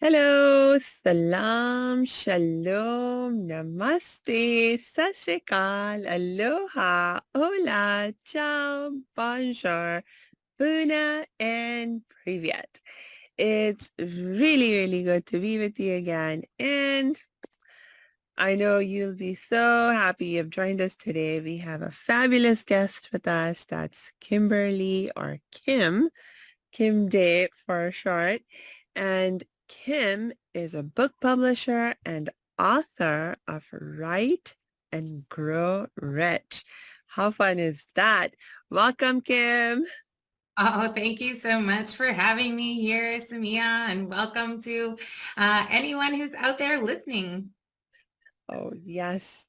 Hello, salam, shalom, namaste, sat sri akal, aloha, hola, ciao, bonjour, puna, and privyat. It's really, really good to be with you again. And I know you'll be so happy you've joined us today. We have a fabulous guest with us. That's Kimberly or Kim Day for short. And Kim is a book publisher and author of Write and Grow Rich. How fun is that? Welcome, Kim. Oh, thank you so much for having me here, Samia, and welcome to anyone who's out there listening. Oh, yes.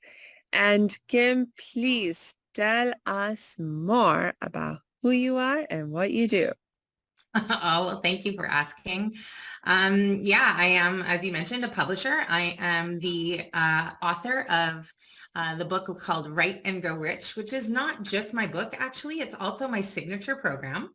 And Kim, please tell us more about who you are and what you do. Oh, well, thank you for asking. Yeah, I am, as you mentioned, a publisher. I am the author of the book called Write and Go Rich, which is not just my book, actually. It's also my signature program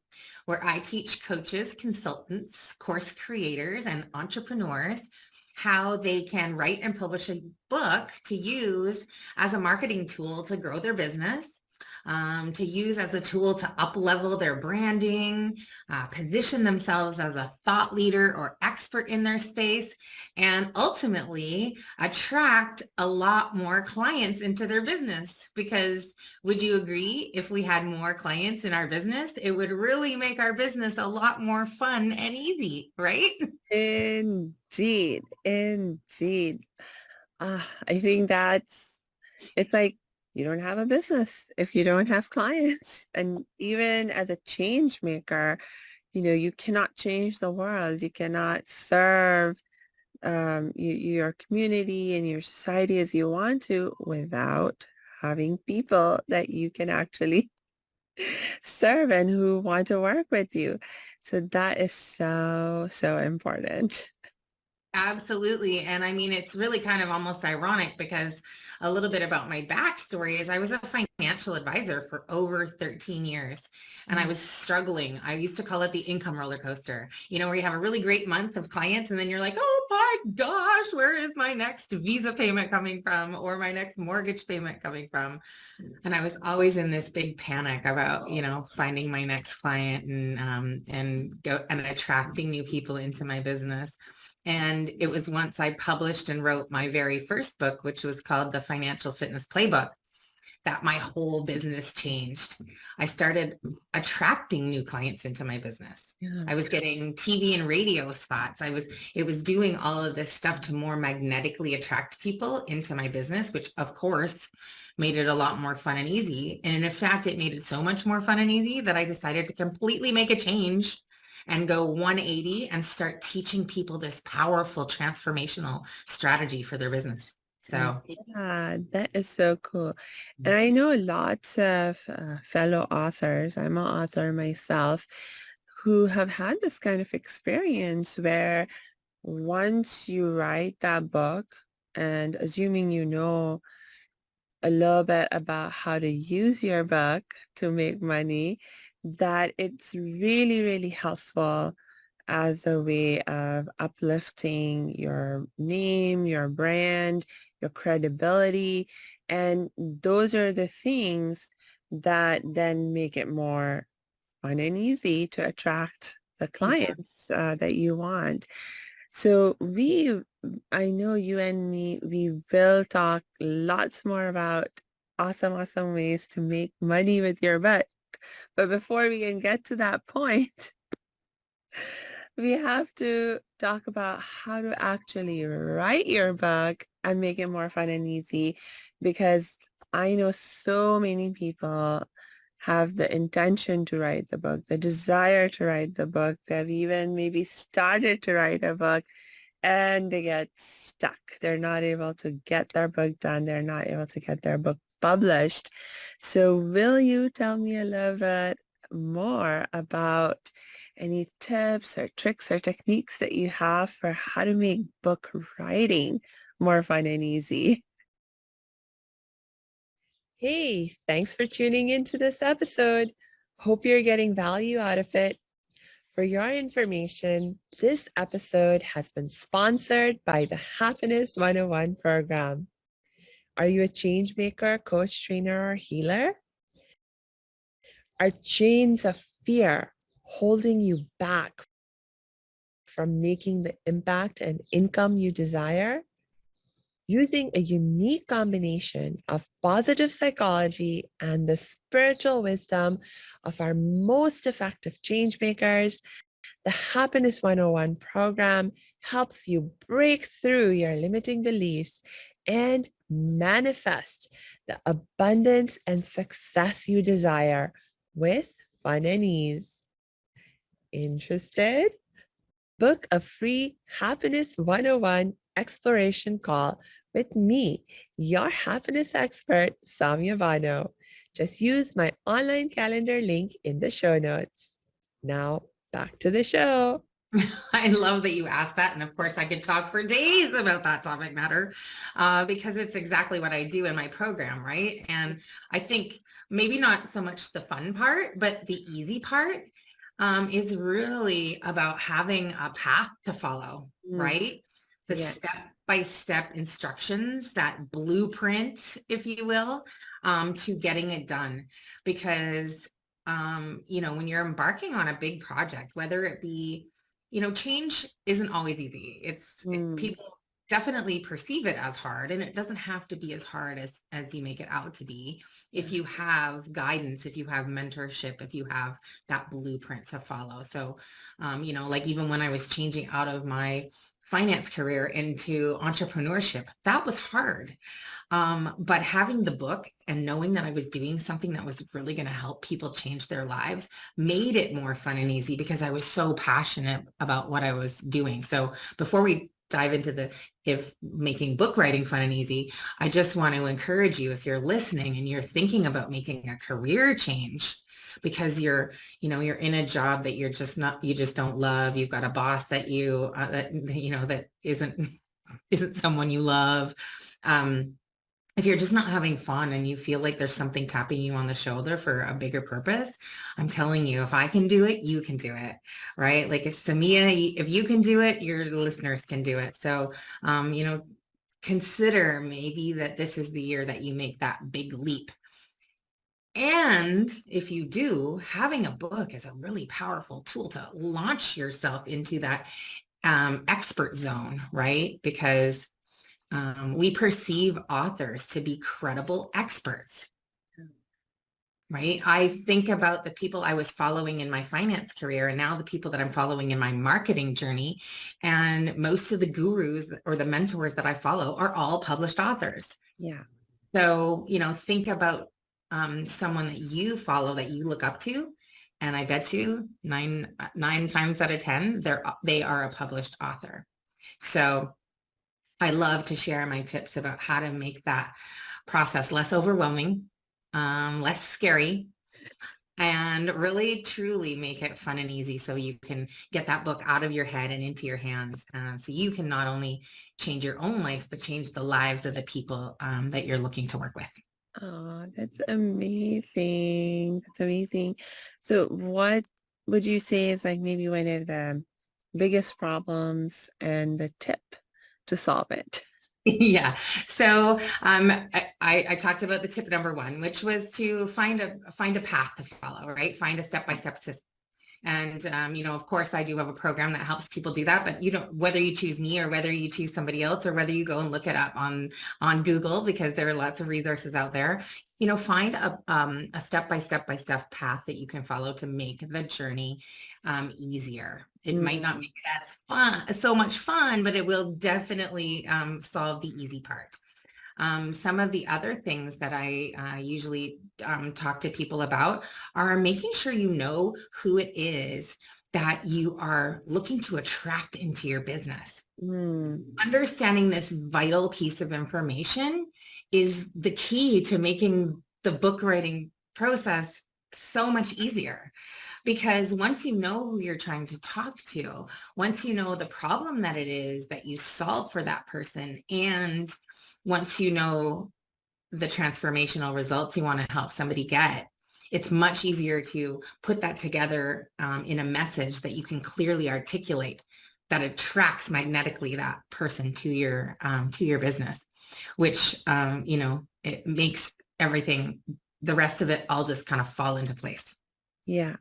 where I teach coaches, consultants, course creators, and entrepreneurs how they can write and publish a book to use as a marketing tool to grow their business, to use as a tool to up level their branding, position themselves as a thought leader or expert in their space, and ultimately attract a lot more clients into their business. Because would you agree, if we had more clients in our business, it would really make our business a lot more fun and easy, right? Indeed, indeed. I think it's like you don't have a business if you don't have clients. And even as a change maker, you cannot change the world. You cannot serve your community and your society as you want to without having people that you can actually serve and who want to work with you. So that is so, so important. Absolutely. And I mean, it's really kind of almost ironic because a little bit about my backstory is I was a financial advisor for over 13 years and I was struggling. I used to call it the income roller coaster, where you have a really great month of clients and then you're like, oh my gosh, where is my next Visa payment coming from or my next mortgage payment coming from? And I was always in this big panic about, finding my next client and attracting new people into my business. And it was once I published and wrote my very first book, which was called The Financial Fitness Playbook, that my whole business changed. I started attracting new clients into my business. Yeah. I was getting TV and radio spots. It was doing all of this stuff to more magnetically attract people into my business, which of course made it a lot more fun and easy. And in fact, it made it so much more fun and easy that I decided to completely make a change and go 180 and start teaching people this powerful transformational strategy for their business. So Yeah, that is so cool. And I know lots of fellow authors, I'm an author myself, who have had this kind of experience where once you write that book, and assuming you know a little bit about how to use your book to make money, that it's really, really helpful as a way of uplifting your name, your brand, your credibility. And those are the things that then make it more fun and easy to attract the clients that you want. So I know you and me, we will talk lots more about awesome, awesome ways to make money with your book. But before we can get to that point, we have to talk about how to actually write your book and make it more fun and easy because I know so many people have the intention to write the book, the desire to write the book. They've even maybe started to write a book and they get stuck. They're not able to get their book done. They're not able to get their book published. So will you tell me a little bit more about any tips or tricks or techniques that you have for how to make book writing more fun and easy? Hey, thanks for tuning into this episode. Hope you're getting value out of it. For your information, this episode has been sponsored by the Happiness 101 program. Are you a change maker, coach, trainer, or healer? Are chains of fear holding you back from making the impact and income you desire? Using a unique combination of positive psychology and the spiritual wisdom of our most effective change makers, the Happiness 101 program helps you break through your limiting beliefs and manifest the abundance and success you desire with fun and ease. Interested? Book a free Happiness 101 exploration call with me, your happiness expert, Samia Bano. Just use my online calendar link in the show notes. Now, back to the show. I love that you asked that. And of course, I could talk for days about that topic matter because it's exactly what I do in my program, right? And I think maybe not so much the fun part, but the easy part is really about having a path to follow, right? The Yeah. step-by-step instructions, that blueprint, if you will, to getting it done. Because, when you're embarking on a big project, whether it be change isn't always easy. People definitely perceive it as hard, and it doesn't have to be as hard as you make it out to be if you have guidance, if you have mentorship, if you have that blueprint to follow. So, like even when I was changing out of my finance career into entrepreneurship, that was hard. But having the book and knowing that I was doing something that was really going to help people change their lives made it more fun and easy because I was so passionate about what I was doing. So before we dive into if making book writing fun and easy, I just want to encourage you, if you're listening and you're thinking about making a career change because you're in a job that you just don't love, you've got a boss that that isn't someone you love. If you're just not having fun and you feel like there's something tapping you on the shoulder for a bigger purpose, I'm telling you, if I can do it, you can do it, right? Like if Samia, if you can do it, your listeners can do it. So, consider maybe that this is the year that you make that big leap. And if you do, having a book is a really powerful tool to launch yourself into that expert zone, right? Because we perceive authors to be credible experts, right? I think about the people I was following in my finance career and now the people that I'm following in my marketing journey. And most of the gurus or the mentors that I follow are all published authors. Yeah. So, think about someone that you follow, that you look up to. And I bet you nine times out of 10, they are a published author. So I love to share my tips about how to make that process less overwhelming, less scary, and really truly make it fun and easy so you can get that book out of your head and into your hands. So you can not only change your own life, but change the lives of the people that you're looking to work with. Oh, that's amazing. That's amazing. So what would you say is like maybe one of the biggest problems and the tip to solve it? Yeah. So I talked about the tip number one, which was to find a path to follow, right? Find a step-by-step system. And, of course, I do have a program that helps people do that, but whether you choose me or whether you choose somebody else or whether you go and look it up on Google, because there are lots of resources out there, find a step-by-step path that you can follow to make the journey easier. It might not make it so much fun, but it will definitely solve the easy part. Some of the other things that I usually talk to people about are making sure you know who it is that you are looking to attract into your business. Understanding this vital piece of information is the key to making the book writing process so much easier. Because once you know who you're trying to talk to, once you know the problem that it is that you solve for that person, and once you know the transformational results you want to help somebody get, it's much easier to put that together in a message that you can clearly articulate that attracts magnetically that person to your business, which it makes everything, the rest of it all just kind of fall into place. Yeah,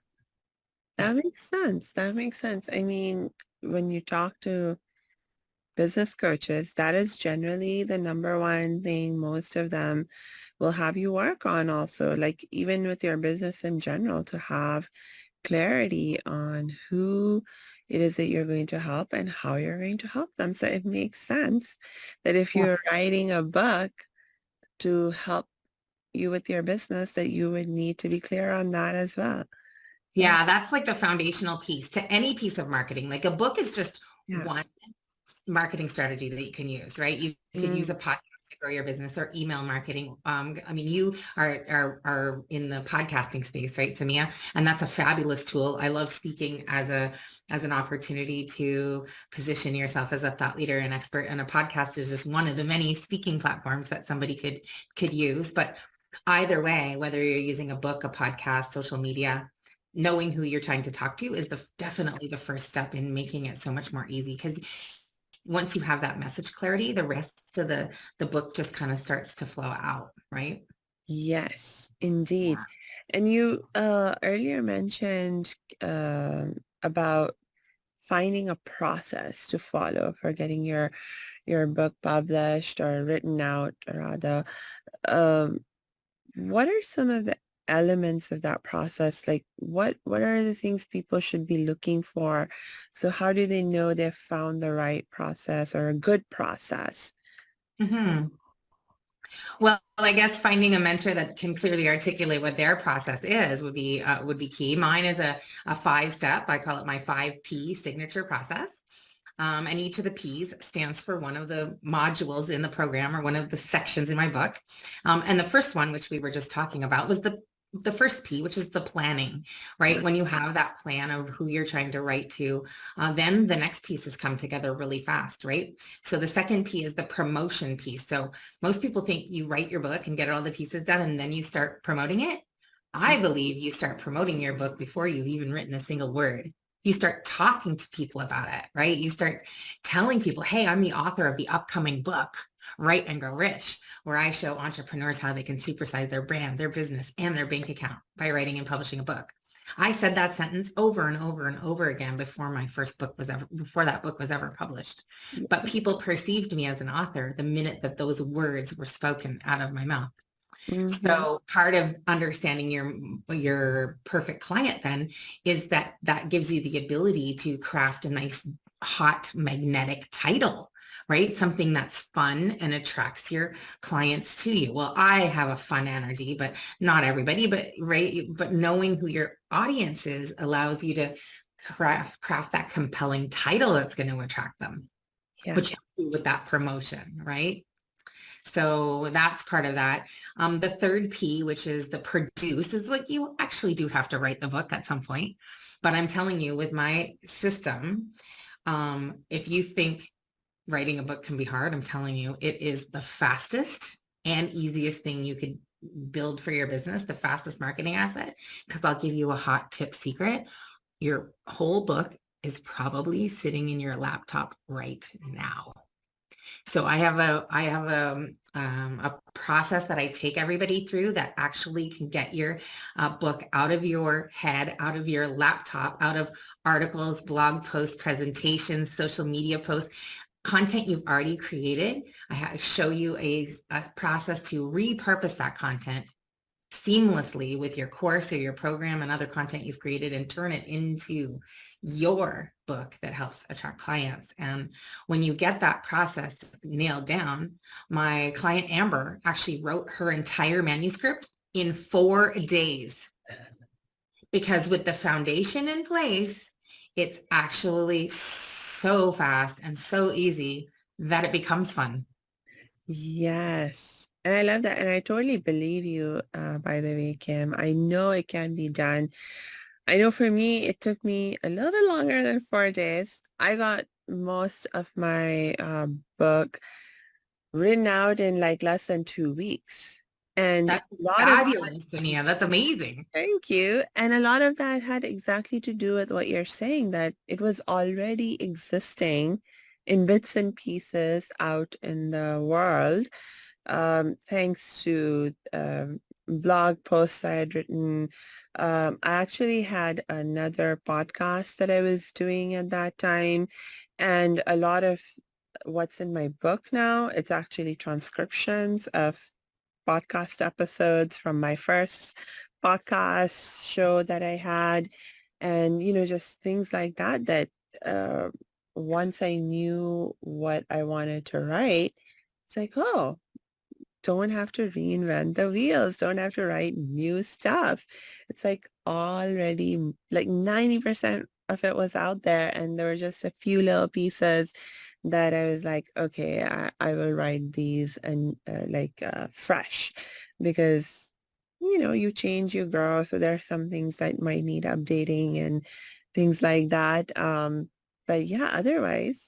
Yeah. that makes sense. That makes sense. I mean, when you talk to business coaches, that is generally the number one thing most of them will have you work on also, like even with your business in general, to have clarity on who it is that you're going to help and how you're going to help them. So it makes sense that if Yeah. you're writing a book to help you with your business, that you would need to be clear on that as well. Yeah. Yeah, that's like the foundational piece to any piece of marketing. Like a book is just Yeah. one marketing strategy that you can use, right? You could use a Mm, podcast to grow your business or email marketing. I mean, you are in the podcasting space, right, Samia? And that's a fabulous tool. I love speaking as an opportunity to position yourself as a thought leader and expert. And a podcast is just one of the many speaking platforms that somebody could use. But either way, whether you're using a book, a podcast, social media, knowing who you're trying to talk to is definitely the first step in making it so much more easy, because once you have that message clarity, the rest of the book just kind of starts to flow out, right? yes, indeed. Yeah. And you earlier mentioned about finding a process to follow for getting your book published or written out rather. Um, what are some of the elements of that process? Like what are the things people should be looking for? So how do they know they've found the right process or a good process? Hmm. Well, I guess finding a mentor that can clearly articulate what their process is would be key. Mine is a 5-step. I call it my 5P signature process. And each of the P's stands for one of the modules in the program or one of the sections in my book. And the first one, which we were just talking about, was the first P, which is the planning, right? When you have that plan of who you're trying to write to, then the next pieces come together really fast, right? So the second P is the promotion piece. So most people think you write your book and get all the pieces done and then you start promoting it. I believe you start promoting your book before you've even written a single word. You start talking to people about it, right? You start telling people, hey, I'm the author of the upcoming book, Write and Grow Rich, where I show entrepreneurs how they can supersize their brand, their business, and their bank account by writing and publishing a book. I said that sentence over and over and over again before that book was ever published. But people perceived me as an author the minute that those words were spoken out of my mouth. Mm-hmm. So part of understanding your perfect client then is that gives you the ability to craft a nice hot magnetic title, right? Something that's fun and attracts your clients to you. Well, I have a fun energy, but not everybody, but right, but knowing who your audience is allows you to craft that compelling title that's going to attract them, Yeah. which helps you with that promotion, right? So that's part of that. The third P, which is the produce, is like you actually do have to write the book at some point. But I'm telling you, with my system, if you think writing a book can be hard, I'm telling you, it is the fastest and easiest thing you could build for your business, the fastest marketing asset. Because I'll give you a hot tip secret. Your whole book is probably sitting in your laptop right now. So I have a process that I take everybody through that actually can get your book out of your head, out of your laptop, out of articles, blog posts, presentations, social media posts, content you've already created. Show you a process to repurpose that content seamlessly with your course or your program and other content you've created and turn it into your book that helps attract clients. And when you get that process nailed down, my client Amber actually wrote her entire manuscript in 4 days, because with the foundation in place, it's actually so fast and so easy that it becomes fun. Yes. And I love that. And I totally believe you, by the way, Kim. I know it can be done. I know for me, it took me a little bit longer than 4 days. I got most of my book written out in like less than 2 weeks. And That's a lot of that, fabulous, Samia. That's amazing. thank you. And a lot of that had exactly to do with what you're saying, that it was already existing in bits and pieces out in the world, thanks to blog posts I had written. I actually had another podcast that I was doing at that time, and a lot of what's in my book now, it's actually transcriptions of podcast episodes from my first podcast show that I had, and just things like that uh, once I knew what I wanted to write, it's like, oh, don't have to reinvent the wheels, don't have to write new stuff. It's like already like 90% of it was out there, and there were just a few little pieces that I was like, okay, I will write these and fresh, because you change, you grow. So there are some things that might need updating and things like that. But yeah, otherwise,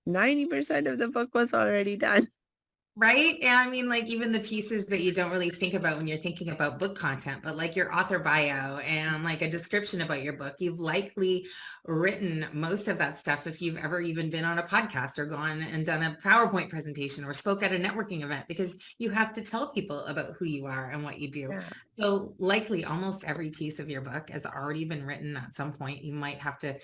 90% of the book was already done. Right. And I mean, like even the pieces that you don't really think about when you're thinking about book content, but like your author bio and like a description about your book, you've likely written most of that stuff if you've ever even been on a podcast or gone and done a PowerPoint presentation or spoke at a networking event, because you have to tell people about who you are and what you do. Yeah. So likely almost every piece of your book has already been written at some point. You might have to,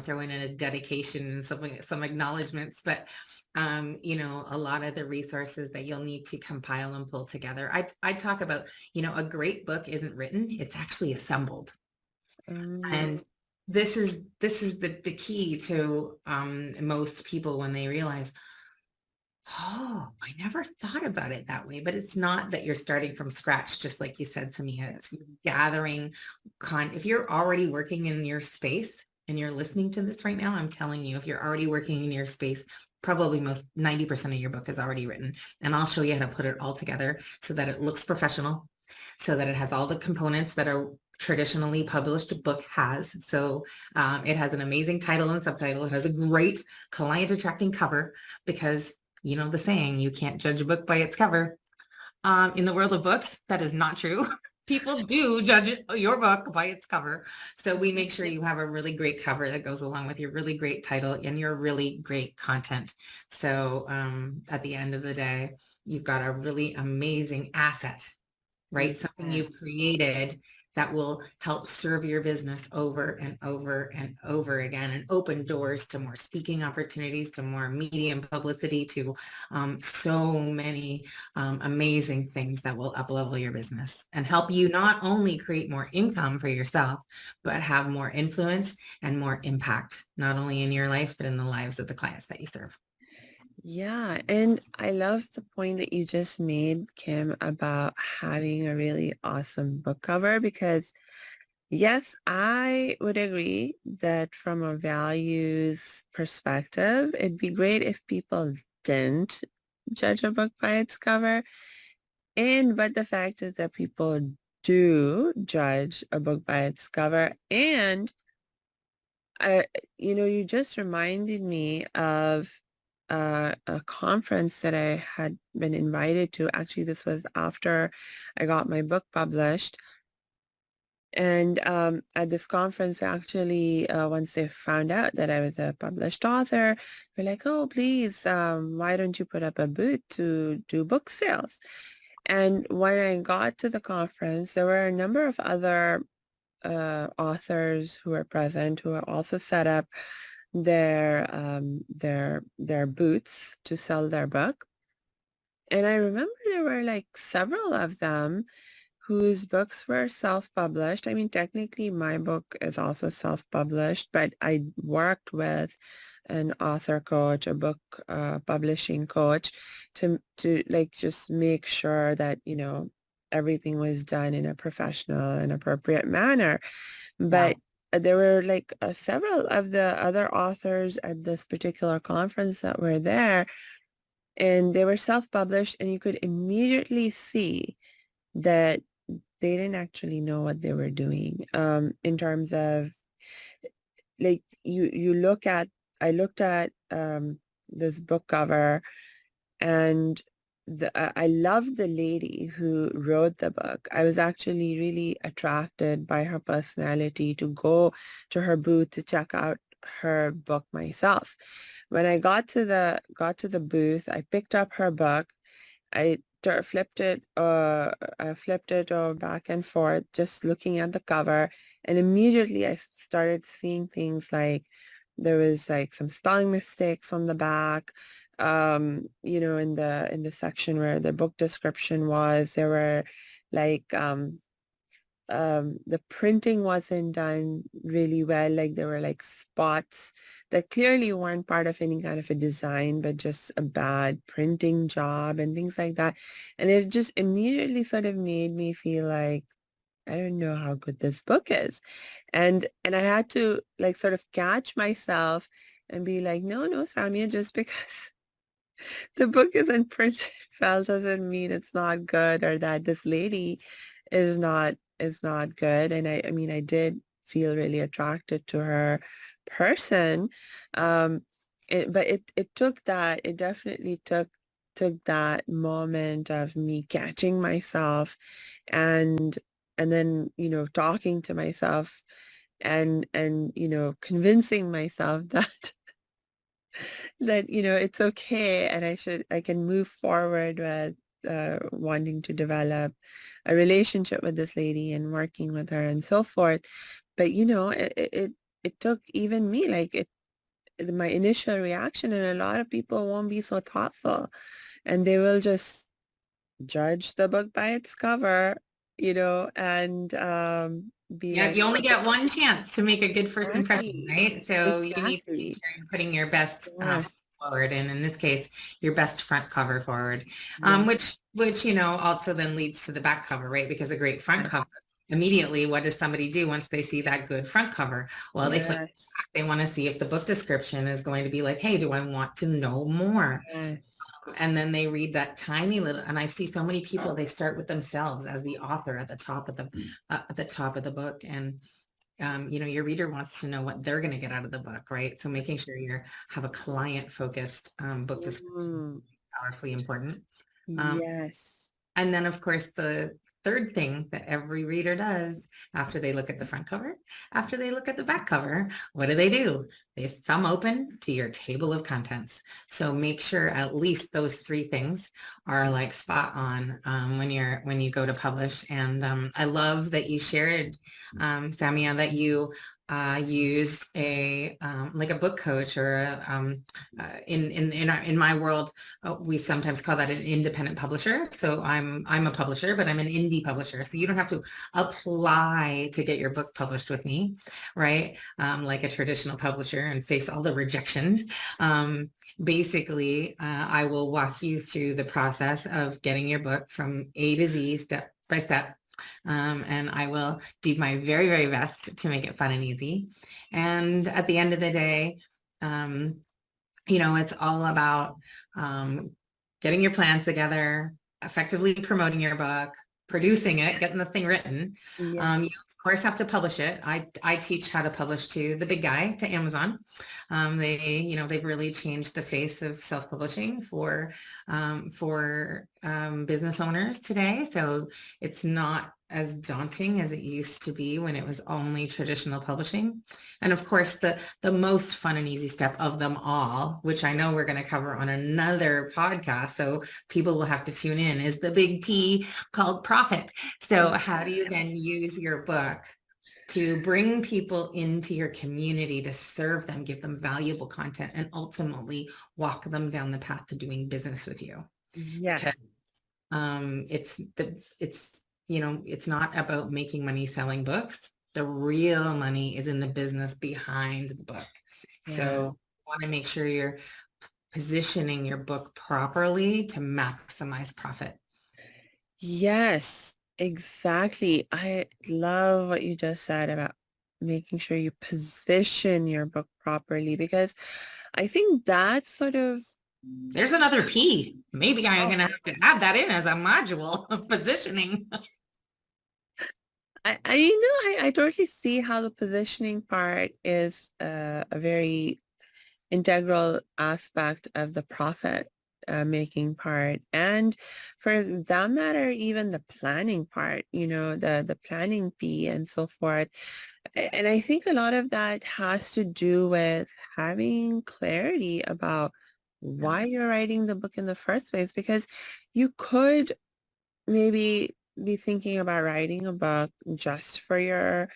throw in a dedication and some acknowledgments, but a lot of the resources that you'll need to compile and pull together. I talk about, a great book isn't written, it's actually assembled. Um, And this is the key to most people when they realize, oh, I never thought about it that way. But it's not that you're starting from scratch, just like you said, Samia. yeah. It's gathering if you're already working in your space and you're listening to this right now, I'm telling you, if you're already working in your space, probably most 90% of your book is already written. And I'll show you how to put it all together so that it looks professional, so that it has all the components that a traditionally published book has. So it has an amazing title and subtitle. It has a great client attracting cover, because the saying, you can't judge a book by its cover. In the world of books, that is not true. People do judge your book by its cover. So we make sure you have a really great cover that goes along with your really great title and your really great content. So at the end of the day, you've got a really amazing asset, right? Something you've Yes. created that will help serve your business over and over and over again, and open doors to more speaking opportunities, to more media and publicity, to so many amazing things that will up-level your business and help you not only create more income for yourself, but have more influence and more impact, not only in your life, but in the lives of the clients that you serve. Yeah, and I love the point that you just made, Kim, about having a really awesome book cover, because yes, I would agree that from a values perspective, it'd be great if people didn't judge a book by its cover. But the fact is that people do judge a book by its cover. And I, you just reminded me of a conference that I had been invited to. Actually, this was after I got my book published. And at this conference, actually, once they found out that I was a published author, they're like, oh, please, why don't you put up a booth to do book sales? And when I got to the conference, there were a number of other authors who were present who were also set up their booths to sell their book. And I remember there were like several of them whose books were self-published. I mean, technically my book is also self-published, but I worked with an author coach, a book publishing coach, to like just make sure that, everything was done in a professional and appropriate manner. Yeah. But there were like several of the other authors at this particular conference that were there, and they were self-published, and you could immediately see that they didn't actually know what they were doing, in terms of like you look at I looked at this book cover, and I loved the lady who wrote the book. I was actually really attracted by her personality to go to her booth to check out her book myself. When I got to the booth, I picked up her book. Flipped it, I flipped it back and forth, just looking at the cover, and immediately I started seeing things like there was like some spelling mistakes on the back. In the section where the book description was, there were like the printing wasn't done really well. Like there were like spots that clearly weren't part of any kind of a design, but just a bad printing job and things like that. And it just immediately sort of made me feel like, I don't know how good this book is. And I had to like sort of catch myself and be like, no, no, Samia, just because the book isn't printed well doesn't mean it's not good, or that this lady is not good. And I mean, I did feel really attracted to her person. But it took that, it definitely took that moment of me catching myself and then, talking to myself and convincing myself that it's okay, and I can move forward with wanting to develop a relationship with this lady and working with her and so forth. But it took even me, like my initial reaction, and a lot of people won't be so thoughtful, and they will just judge the book by its cover, and be Yeah, like, you only get one chance to make a good first impression, exactly, right? So you need to make exactly, sure you're putting your best yes, forward, and in this case, your best front cover forward, yes, which also then leads to the back cover, right? Because a great front yes, cover, immediately, what does somebody do once they see that good front cover? Well, they flip yes, back. They want to see if the book description is going to be like, hey, do I want to know more? yes. And then they read that tiny little, and I see so many people, they start with themselves as the author at the top of the book. And your reader wants to know what they're going to get out of the book, right? So making sure you have a client focused book description is Mm, powerfully important. um, yes. and then, of course, the third thing that every reader does after they look at the front cover, after they look at the back cover, what do? They thumb open to your table of contents. So make sure at least those three things are like spot on when you go to publish. And I love that you shared, Samia, that you used a like a book coach or in my world, we sometimes call that an independent publisher. So I'm a publisher, but I'm an indie publisher. So you don't have to apply to get your book published with me, right? Like a traditional publisher and face all the rejection. Basically, I will walk you through the process of getting your book from A to Z, step by step. And I will do my very, very best to make it fun and easy. And at the end of the day, it's all about um, getting your plans together, effectively promoting your book, producing it, getting the thing written. Yeah. You of course have to publish it. I teach how to publish to the big guy, to Amazon. They've really changed the face of self-publishing for business owners today. So it's not as daunting as it used to be when it was only traditional publishing. And of course, the most fun and easy step of them all, which I know we're going to cover on another podcast, so people will have to tune in, is the big P called profit. So how do you then use your book to bring people into your community, to serve them, give them valuable content, and ultimately walk them down the path to doing business with you? Yes. It's not about making money selling books. The real money is in the business behind the book. Yeah. So you want to make sure you're positioning your book properly to maximize profit. Yes, exactly. I love what you just said about making sure you position your book properly, because I think that's sort of, There's another P. Maybe I'm oh, going to have to add that in as a module of positioning. I totally see how the positioning part is a very integral aspect of the profit making part, and for that matter, even the planning part, the planning fee and so forth. And I think a lot of that has to do with having clarity about Yeah, why you're writing the book in the first place, because you could maybe be thinking about writing a book just for your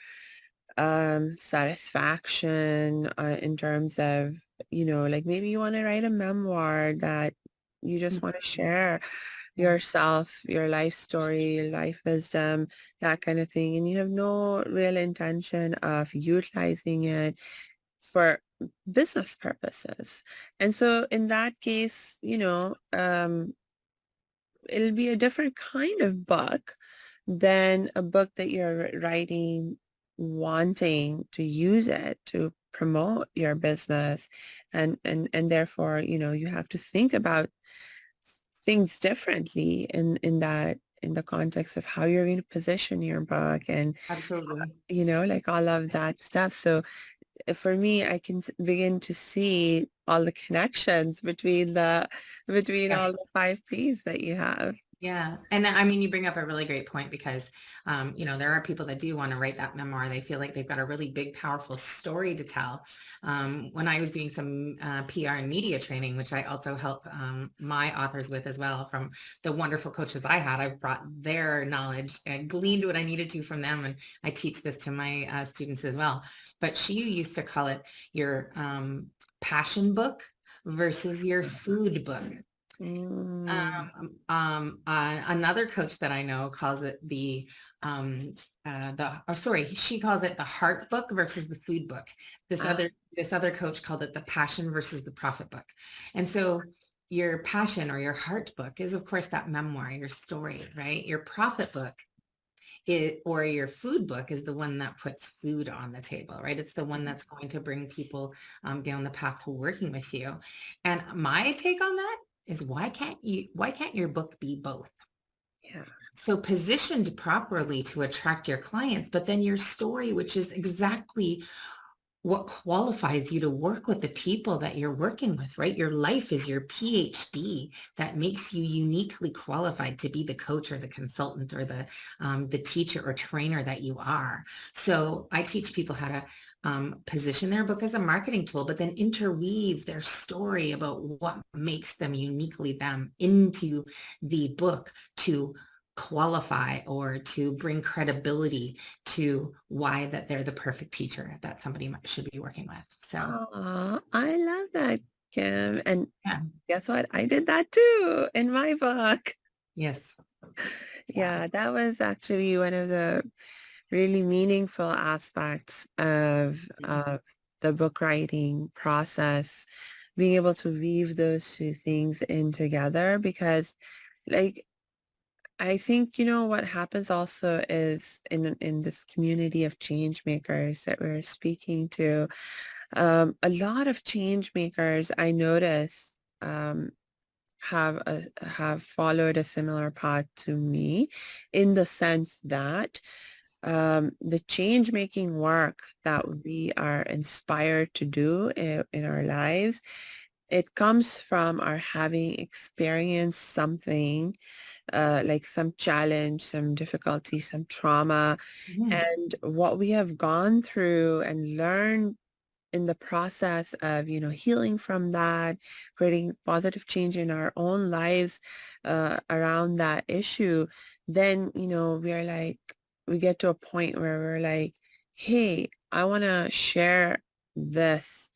satisfaction, in terms of, like maybe you want to write a memoir that you just want to mhm, share yeah, yourself, your life story, your life wisdom, that kind of thing, and you have no real intention of utilizing it for business purposes. And so in that case, it'll be a different kind of book than a book that you're writing wanting to use it to promote your business, and therefore, you have to think about things differently in the context of how you're going to position your book, and absolutely. like all of that stuff. So for me, I can begin to see all the connections between Yeah. all the five P's that you have. Yeah. And I mean, you bring up a really great point because, there are people that do want to write that memoir. They feel like they've got a really big, powerful story to tell. When I was doing some PR and media training, which I also help my authors with as well, from the wonderful coaches I had, I brought their knowledge and gleaned what I needed to from them. And I teach this to my students as well. But she used to call it your passion book versus your food book. Mm. Another coach that I know calls it she calls it the heart book versus the food book. This Ah, other this other coach called it the passion versus the profit book. And so your passion or your heart book is of course that memoir, your story, right? Your profit book or your food book is the one that puts food on the table, right? It's the one that's going to bring people down the path to working with you. And my take on that is why can't your book be both? yeah. So positioned properly to attract your clients, but then your story, which is exactly what qualifies you to work with the people that you're working with, right? Your life is your PhD that makes you uniquely qualified to be the coach or the consultant or the teacher or trainer that you are. So I teach people how to position their book as a marketing tool, but then interweave their story about what makes them uniquely them into the book to qualify or to bring credibility to why that they're the perfect teacher that somebody should be working with. So Oh, I love that, Kim. And yeah, guess what? I did that too in my book. yes, yeah, Yeah, that was actually one of the really meaningful aspects of the book writing process, being able to weave those two things in together, because like I think, what happens also is in this community of change makers that we're speaking to, a lot of change makers I notice um, have followed a similar path to me, in the sense that the change making work that we are inspired to do in our lives, it comes from our having experienced something, like some challenge, some difficulty, some trauma, mhm, and what we have gone through and learned in the process of, healing from that, creating positive change in our own lives around that issue. Then, we get to a point where we're like, hey, I want to share this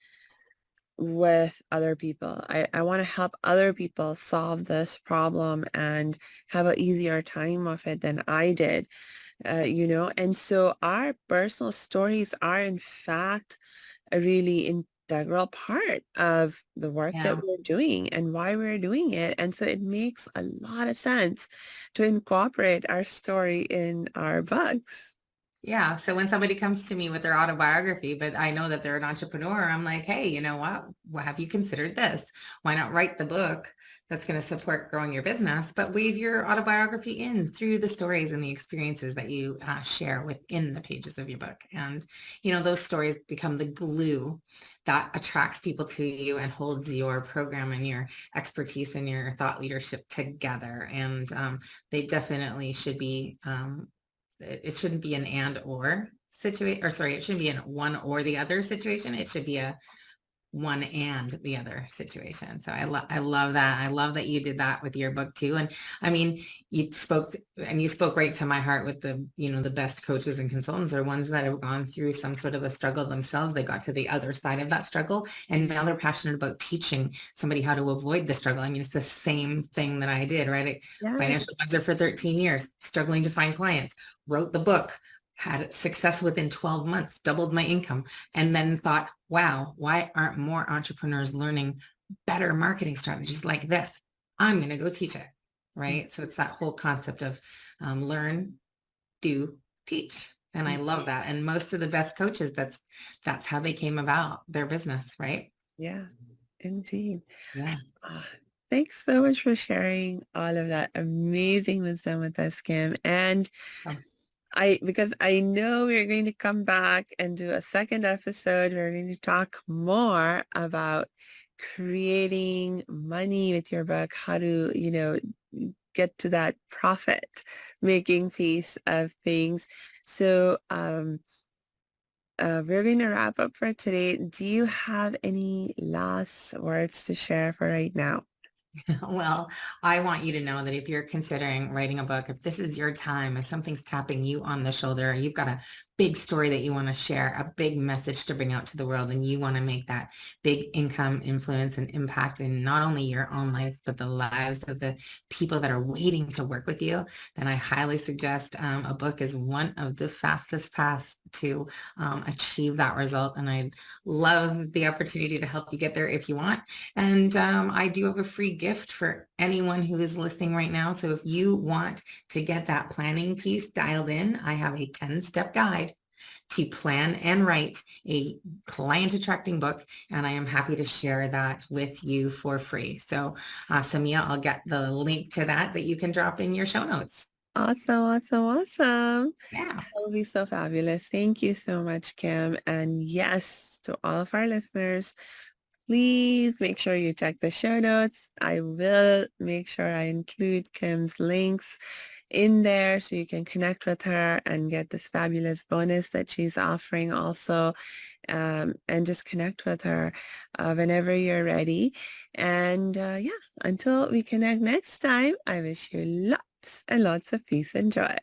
with other people. I want to help other people solve this problem and have an easier time of it than I did, and so our personal stories are in fact a really integral part of the work that yeah. we're doing and why we're doing it. And so it makes a lot of sense to incorporate our story in our books. Yeah. So when somebody comes to me with their autobiography, but I know that they're an entrepreneur, I'm like, hey, you know what? Well, have you considered this? Why not write the book that's going to support growing your business, but weave your autobiography in through the stories and the experiences that you share within the pages of your book. And, you know, those stories become the glue that attracts people to you and holds your program and your expertise and your thought leadership together. And they definitely should be it shouldn't be an and or situation, or sorry, it shouldn't be an one or the other situation. It should be a one and the other situation. So I love that. I love that you did that with your book too. And I mean, you spoke right to my heart with the, you know, the best coaches and consultants are ones that have gone through some sort of a struggle themselves. They got to the other side of that struggle and now they're passionate about teaching somebody how to avoid the struggle. I mean, it's the same thing that I did, right? Yeah. Financial advisor for 13 years, struggling to find clients, wrote the book, had success within 12 months, doubled my income, and then thought, wow, why aren't more entrepreneurs learning better marketing strategies like this? I'm going to go teach it. Right. So it's that whole concept of learn, do, teach. And I love that. And most of the best coaches, that's how they came about their business. Right. Yeah, indeed. Yeah. Ah, thanks so much for sharing all of that amazing wisdom with us, Kim. And Um, because I know we're going to come back and do a second episode. We're going to talk more about creating money with your book, how to, get to that profit making piece of things. So, we're going to wrap up for today. Do you have any last words to share for right now? Well, I want you to know that if you're considering writing a book, if this is your time, if something's tapping you on the shoulder, you've got a big story that you want to share, a big message to bring out to the world, and you want to make that big income influence and impact in not only your own life, but the lives of the people that are waiting to work with you, then I highly suggest a book is one of the fastest paths to achieve that result. And I'd love the opportunity to help you get there if you want. And I do have a free gift for anyone who is listening right now. So if you want to get that planning piece dialed in, I have a 10-step guide to plan and write a client attracting book. And I am happy to share that with you for free. So Samia, I'll get the link to that you can drop in your show notes. Awesome, awesome, awesome. Yeah. That will be so fabulous. Thank you so much, Kim. And yes, to all of our listeners, please make sure you check the show notes. I will make sure I include Kim's links in there so you can connect with her and get this fabulous bonus that she's offering also, and just connect with her whenever you're ready. And yeah, until we connect next time, I wish you lots and lots of peace and joy.